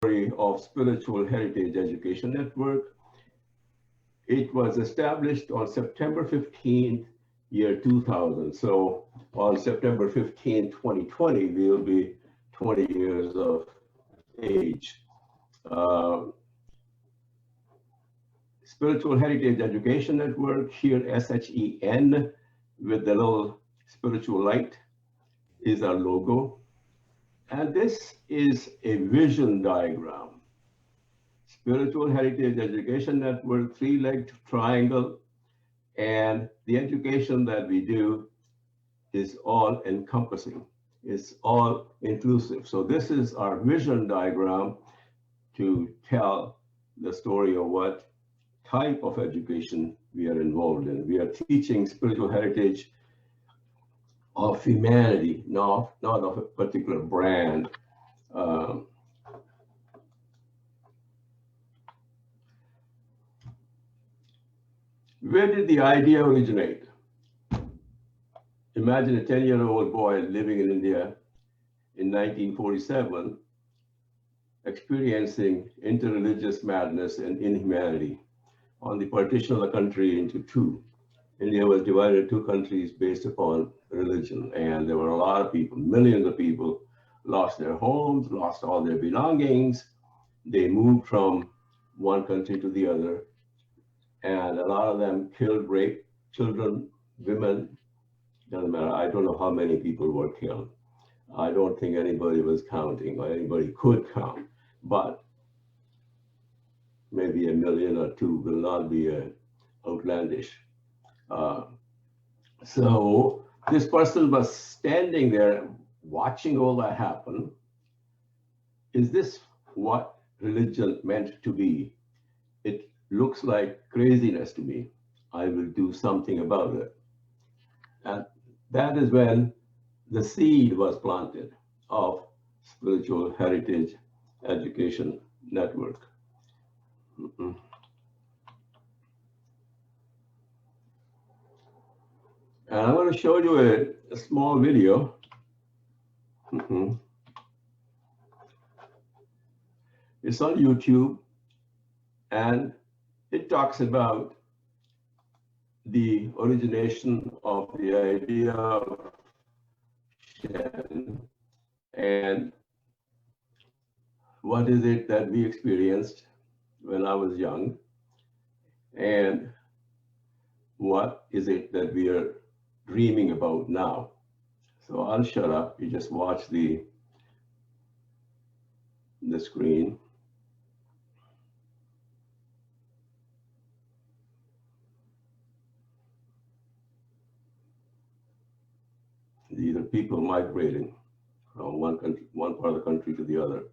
story of Spiritual Heritage Education Network. It was established on September 15th, 2000. So on September 15th, 2020, we'll be 20 years of age. Uh, Spiritual Heritage Education Network, here SHEN, with the little spiritual light, is our logo. And this is a vision diagram. Spiritual Heritage Education Network, three-legged triangle, and the education that we do is all encompassing. It's all inclusive. So this is our vision diagram to tell the story of what type of education we are involved in. We are teaching spiritual heritage of humanity, not of a particular brand. Where did the idea originate? Imagine a 10-year-old boy living in India in 1947, experiencing interreligious madness and inhumanity on the partition of the country into two. India was divided into two countries based upon religion, and there were a lot of people, millions of people, lost their homes, lost all their belongings. They moved from one country to the other, and a lot of them killed, raped children, women. Doesn't matter. I don't know how many people were killed. I don't think anybody was counting or anybody could count, but maybe a million or two will not be outlandish. Uh, so this person was standing there watching all that happen. Is this what religion meant to be? It looks like craziness to me. I will do something about it. And that is when the seed was planted of Spiritual Heritage Education Network. Mm-mm. And I'm going to show you a small video. Mm-mm. It's on YouTube, and it talks about the origination of the idea of Shen and what is it that we experienced when I was young, and what is it that we are dreaming about now. So I'll shut up. You just watch the screen. These are people migrating from one part of the country to the other.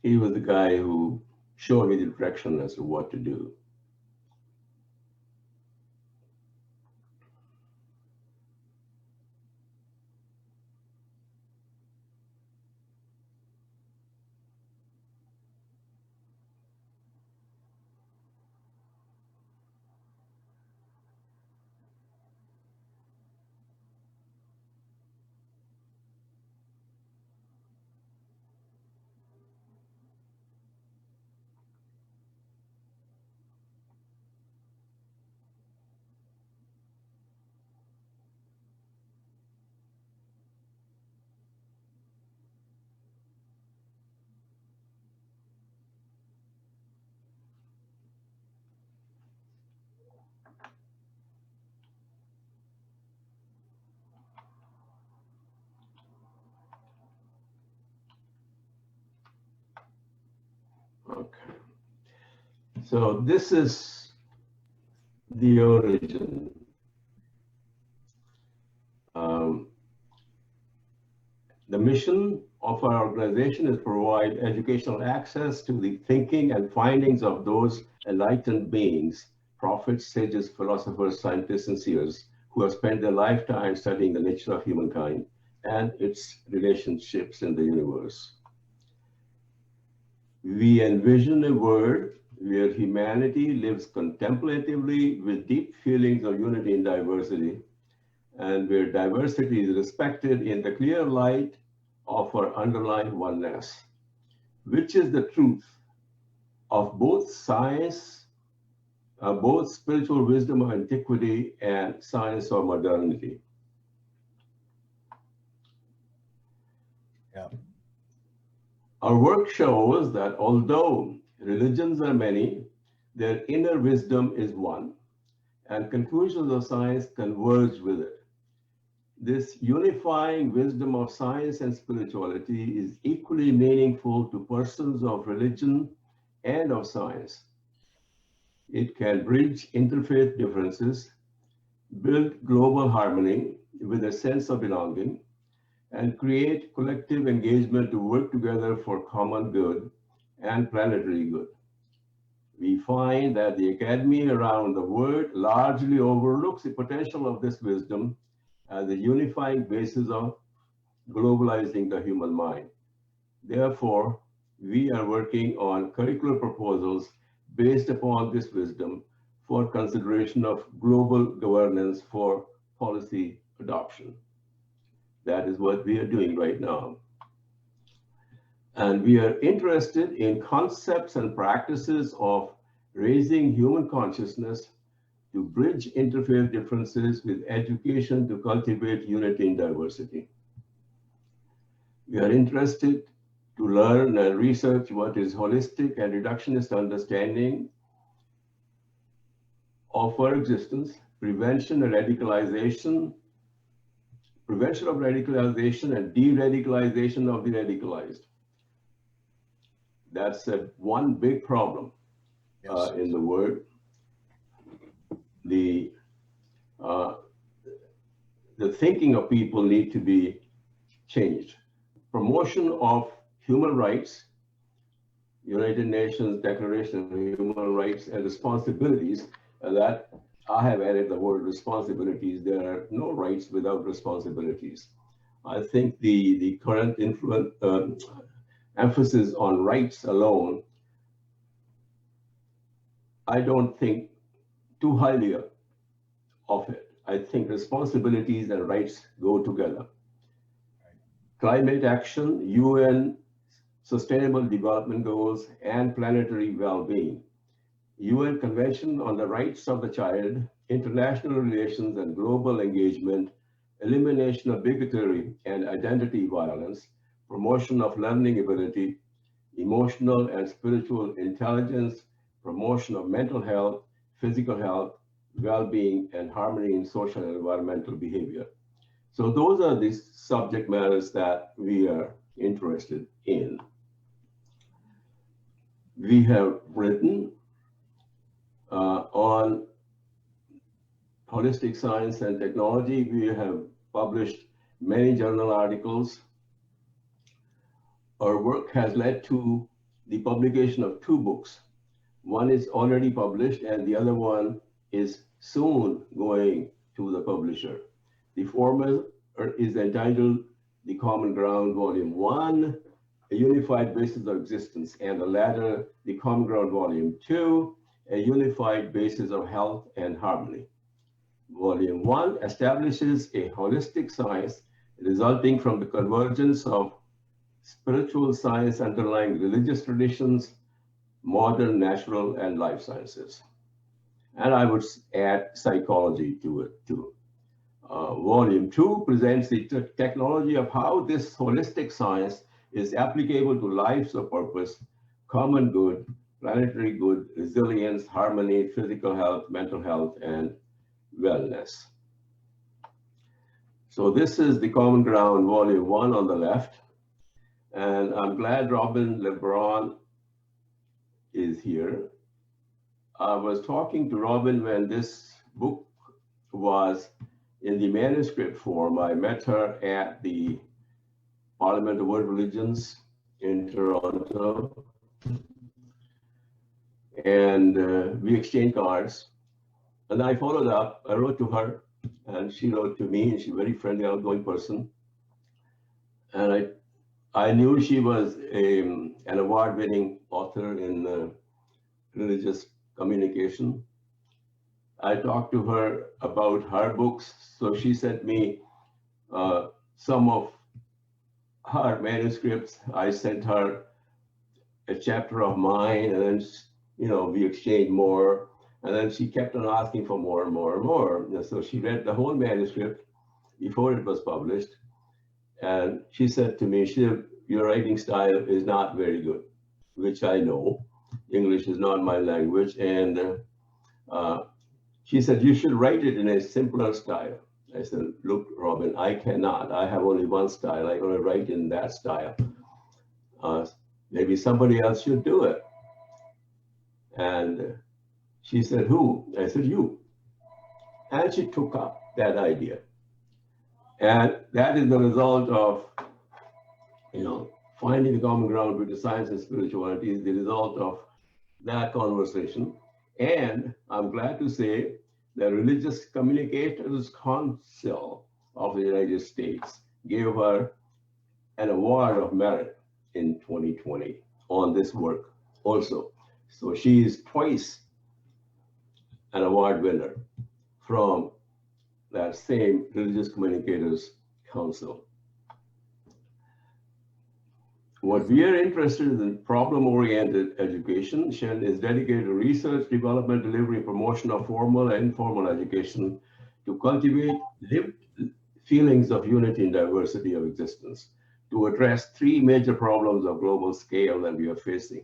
He was the guy who showed me the direction as to what to do. So this is the origin. The mission of our organization is to provide educational access to the thinking and findings of those enlightened beings, prophets, sages, philosophers, scientists, and seers who have spent their lifetime studying the nature of humankind and its relationships in the universe. We envision a world where humanity lives contemplatively with deep feelings of unity and diversity, and where diversity is respected in the clear light of our underlying oneness, which is the truth of both science, both spiritual wisdom of antiquity and science of modernity. Yeah. Our work shows that although religions are many, their inner wisdom is one, and conclusions of science converge with it. This unifying wisdom of science and spirituality is equally meaningful to persons of religion and of science. It can bridge interfaith differences, build global harmony with a sense of belonging, and create collective engagement to work together for common good and planetary good. We find that the academy around the world largely overlooks the potential of this wisdom as a unifying basis of globalizing the human mind. Therefore, we are working on curricular proposals based upon this wisdom for consideration of global governance for policy adoption. That is what we are doing right now. And we are interested in concepts and practices of raising human consciousness to bridge interfaith differences with education to cultivate unity in diversity. We are interested to learn and research what is holistic and reductionist understanding of our existence, prevention of radicalization and de-radicalization of the radicalized. That's one big problem in the world. The thinking of people need to be changed. Promotion of human rights, United Nations Declaration of Human Rights and responsibilities, that I have added the word responsibilities. There are no rights without responsibilities. I think the current emphasis on rights alone, I don't think too highly of it. I think responsibilities and rights go together. Climate action, UN Sustainable Development Goals, and planetary well-being. UN Convention on the Rights of the Child, international relations and global engagement, elimination of bigotry and identity violence, promotion of learning ability, emotional and spiritual intelligence, promotion of mental health, physical health, well-being, and harmony in social and environmental behavior. So those are the subject matters that we are interested in. We have written on holistic science and technology. We have published many journal articles. Our work has led to the publication of 2 books. One is already published and the other one is soon going to the publisher. The former is entitled The Common Ground, Volume 1, A Unified Basis of Existence, and the latter, The Common Ground, Volume 2, A Unified Basis of Health and Harmony. Volume 1 establishes a holistic science resulting from the convergence of spiritual science underlying religious traditions, modern, natural, and life sciences. And I would add psychology to it too. Volume 2 presents the technology of how this holistic science is applicable to lives of purpose, common good, planetary good, resilience, harmony, physical health, mental health, and wellness. So this is the Common Ground, Volume 1 on the left. And I'm glad Robin LeBron is here. I was talking to Robin when this book was in the manuscript form. I met her at the Parliament of World Religions in Toronto, and we exchanged cards. And I followed up. I wrote to her, and she wrote to me. And she's a very friendly, outgoing person. And I knew she was an award-winning author in religious communication. I talked to her about her books, so she sent me some of her manuscripts. I sent her a chapter of mine, and then we exchanged more. And then she kept on asking for more and more and more. And so she read the whole manuscript before it was published. And she said to me, your writing style is not very good, which I know. English is not my language. And she said, you should write it in a simpler style. I said, look, Robin, I cannot. I have only one style. I'm going to write in that style. Maybe somebody else should do it. And she said, who? I said, you. And she took up that idea. And that is the result of, finding the common ground between science and spirituality is the result of that conversation. And I'm glad to say the Religious Communicators Council of the United States gave her an award of merit in 2020 on this work also. So she is twice an award winner from that same Religious Communicators Council. What we are interested in problem-oriented education. SHEN is dedicated to research, development, delivery, and promotion of formal and informal education to cultivate lived feelings of unity and diversity of existence, to address three major problems of global scale that we are facing.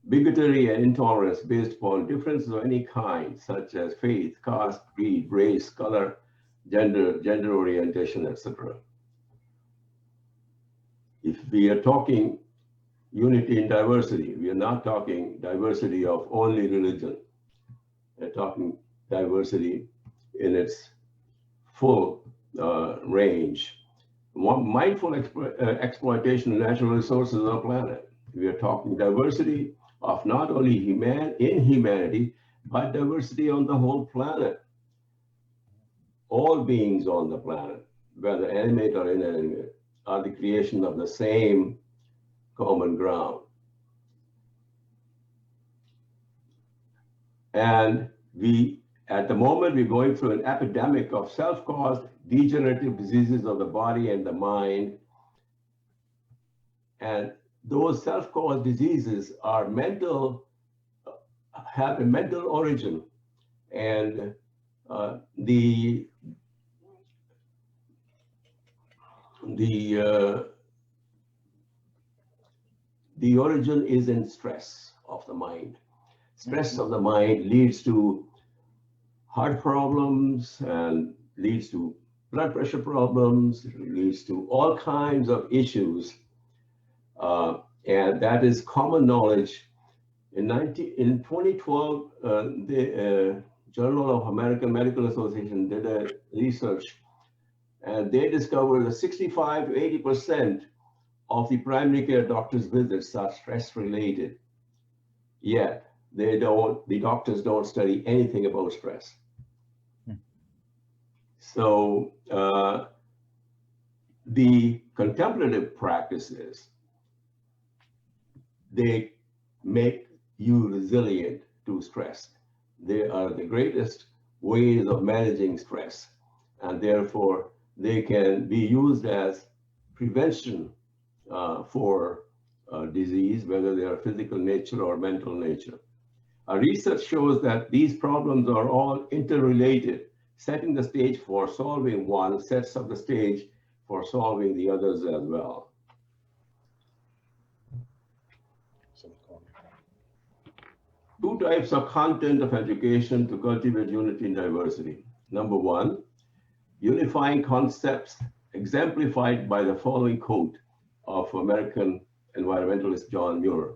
Bigotry and intolerance based upon differences of any kind, such as faith, caste, creed, race, color, gender orientation, etc. If we are talking unity and diversity, we are not talking diversity of only religion. We're talking diversity in its full range. Mindful exploitation of natural resources of the planet. We are talking diversity of not only in humanity, but diversity on the whole planet. All beings on the planet, whether animate or inanimate, are the creation of the same common ground. And at the moment, we're going through an epidemic of self-caused degenerative diseases of the body and the mind. And those self-caused diseases are have a mental origin. And the origin is in stress of the mind. Stress of the mind leads to heart problems and leads to blood pressure problems, leads to all kinds of issues. And that is common knowledge. In 2012, the Journal of American Medical Association did a research, and they discovered that 65 to 80% of the primary care doctors' visits are stress-related. Yet the doctors don't study anything about stress. So the contemplative practices, they make you resilient to stress. They are the greatest ways of managing stress, and therefore they can be used as prevention for disease, whether they are physical nature or mental nature. Our research shows that these problems are all interrelated. Setting the stage for solving one sets up the stage for solving the others as well. Two types of content of education to cultivate unity and diversity. Number one, unifying concepts exemplified by the following quote of American environmentalist John Muir: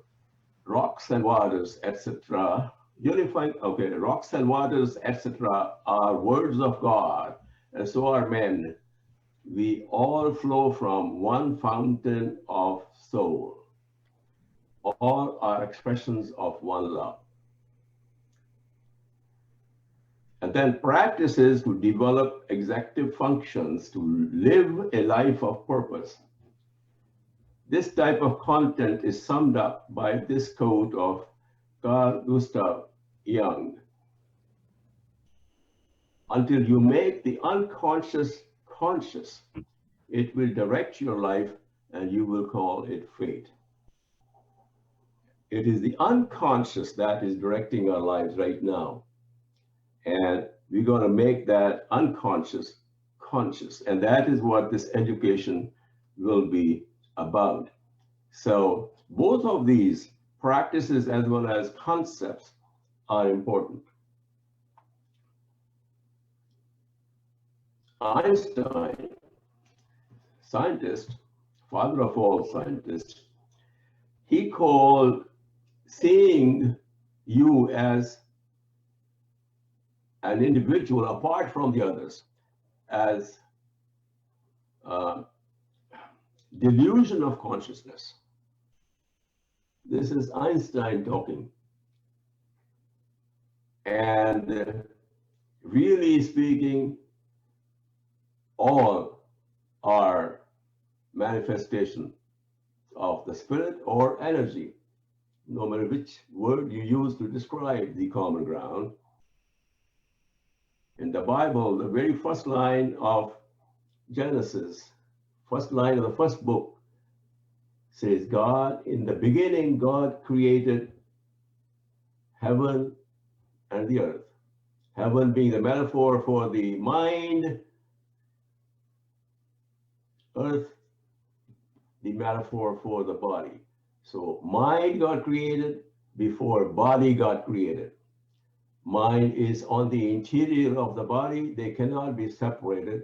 rocks and waters, etc., unifying, okay, rocks and waters, etc., are words of God, and so are men. We all flow from one fountain of soul. All are expressions of one love. And then practices to develop executive functions to live a life of purpose. This type of content is summed up by this quote of Carl Gustav Jung. Until you make the unconscious conscious, it will direct your life and you will call it fate. It is the unconscious that is directing our lives right now. And we're going to make that unconscious conscious. And that is what this education will be about. So both of these practices as well as concepts are important. Einstein, scientist, father of all scientists, he called seeing you as an individual apart from the others as delusion of consciousness. This is Einstein talking. And really speaking, all are manifestation of the spirit or energy, no matter which word you use to describe the common ground. In the Bible, the very first line of Genesis, first line of the first book, says, God, in the beginning, God created heaven and the earth. Heaven being the metaphor for the mind, earth, the metaphor for the body. So mind got created before body got created. Mind is on the interior of the body. They cannot be separated.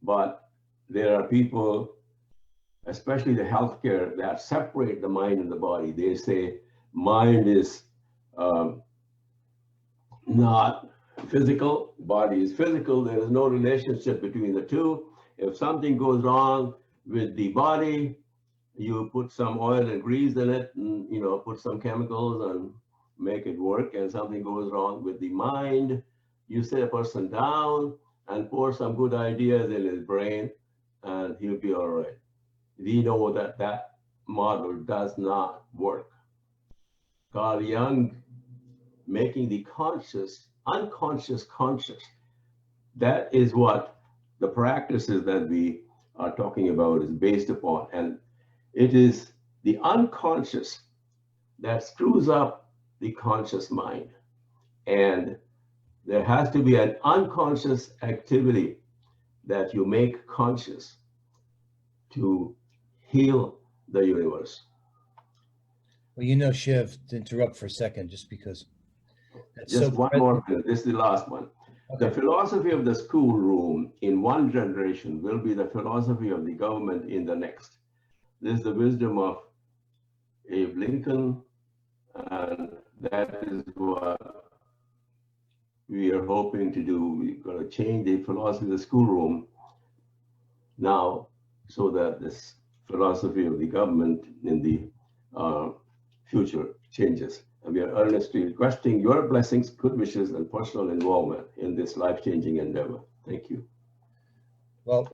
But there are people, especially the healthcare, that separate the mind and the body. They say mind is not physical, body is physical. There is no relationship between the two. If something goes wrong with the body, you put some oil and grease in it and, put some chemicals and make it work. And something goes wrong with the mind, you sit a person down and pour some good ideas in his brain and he'll be all right. We know that that model does not work. Carl Jung, making the unconscious conscious, that is what the practices that we are talking about is based upon. And it is the unconscious that screws up the conscious mind. And there has to be an unconscious activity that you make conscious to heal the universe. Well, Shiv, to interrupt for a second, just because that's just so one more minute. This is the last one. Okay. The philosophy of the schoolroom in one generation will be the philosophy of the government in the next. This is the wisdom of Abe Lincoln, and that is what we are hoping to do. We're going to change the philosophy of the schoolroom now so that this philosophy of the government in the future changes. And we are earnestly requesting your blessings, good wishes, and personal involvement in this life-changing endeavor. Thank you. Well,